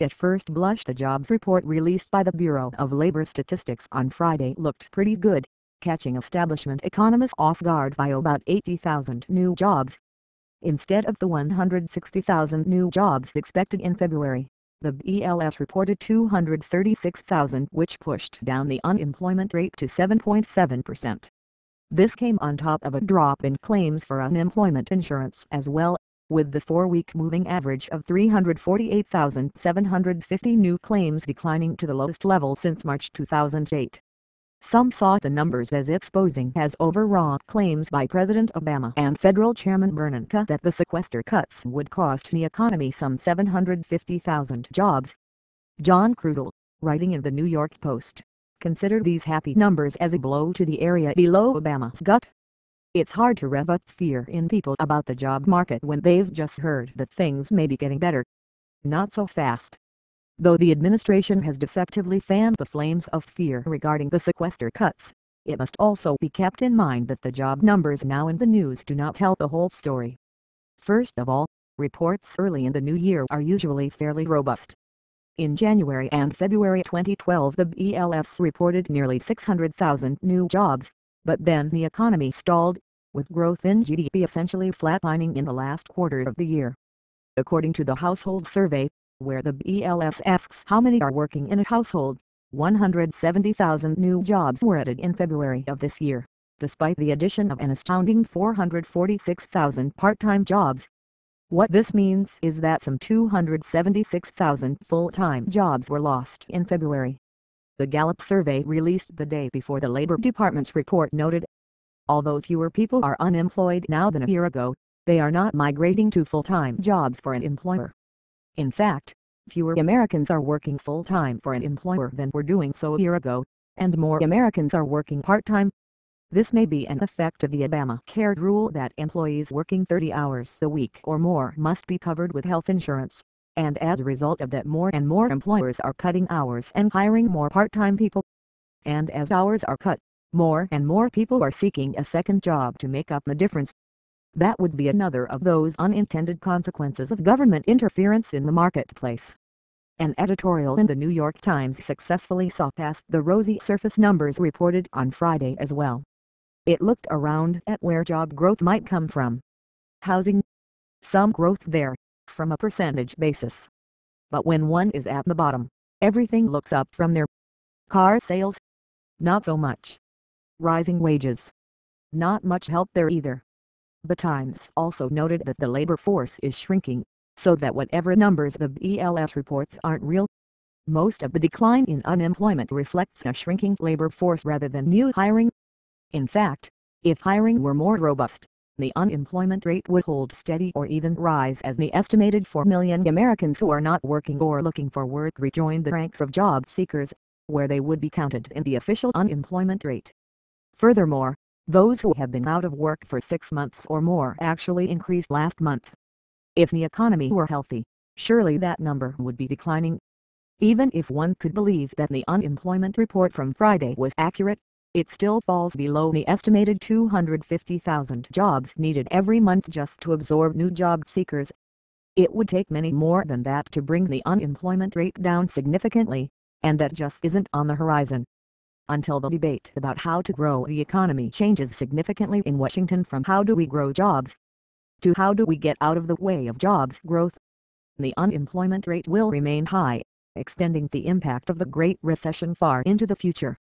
At first blush, the jobs report released by the Bureau of Labor Statistics on Friday looked pretty good, catching establishment economists off guard by about 80,000 new jobs. Instead of the 160,000 new jobs expected in February, the BLS reported 236,000, which pushed down the unemployment rate to 7.7%. This came on top of a drop in claims for unemployment insurance as well, with the 4-week moving average of 348,750 new claims declining to the lowest level since March 2008. Some saw the numbers as exposing as overwrought claims by President Obama and federal Chairman Bernanke that the sequester cuts would cost the economy some 750,000 jobs. John Krugel, writing in the New York Post, considered these happy numbers as a blow to the area below Obama's gut. It's hard to rev up fear in people about the job market when they've just heard that things may be getting better. Not so fast. Though the administration has deceptively fanned the flames of fear regarding the sequester cuts, it must also be kept in mind that the job numbers now in the news do not tell the whole story. First of all, reports early in the new year are usually fairly robust. In January and February 2012, the BLS reported nearly 600,000 new jobs, but then the economy stalled, with growth in GDP essentially flatlining in the last quarter of the year. According to the household survey, where the BLS asks how many are working in a household, 170,000 new jobs were added in February of this year, despite the addition of an astounding 446,000 part-time jobs. What this means is that some 276,000 full-time jobs were lost in February. The Gallup survey released the day before the Labor Department's report noted, although fewer people are unemployed now than a year ago, they are not migrating to full-time jobs for an employer. In fact, fewer Americans are working full-time for an employer than were doing so a year ago, and more Americans are working part-time. This may be an effect of the Obamacare rule that employees working 30 hours a week or more must be covered with health insurance, and as a result of that more and more employers are cutting hours and hiring more part-time people. And as hours are cut, more and more people are seeking a second job to make up the difference. That would be another of those unintended consequences of government interference in the marketplace. An editorial in the New York Times successfully saw past the rosy surface numbers reported on Friday as well. It looked around at where job growth might come from. Housing. Some growth there, from a percentage basis. But when one is at the bottom, everything looks up from there. Car sales. Not so much. Rising wages. Not much help there either. The Times also noted that the labor force is shrinking, so that whatever numbers the BLS reports aren't real. Most of the decline in unemployment reflects a shrinking labor force rather than new hiring. In fact, if hiring were more robust, the unemployment rate would hold steady or even rise as the estimated 4 million Americans who are not working or looking for work rejoin the ranks of job seekers, where they would be counted in the official unemployment rate. Furthermore, those who have been out of work for 6 months or more actually increased last month. If the economy were healthy, surely that number would be declining. Even if one could believe that the unemployment report from Friday was accurate, it still falls below the estimated 250,000 jobs needed every month just to absorb new job seekers. It would take many more than that to bring the unemployment rate down significantly, and that just isn't on the horizon. Until the debate about how to grow the economy changes significantly in Washington from how do we grow jobs to how do we get out of the way of jobs growth, the unemployment rate will remain high, extending the impact of the Great Recession far into the future.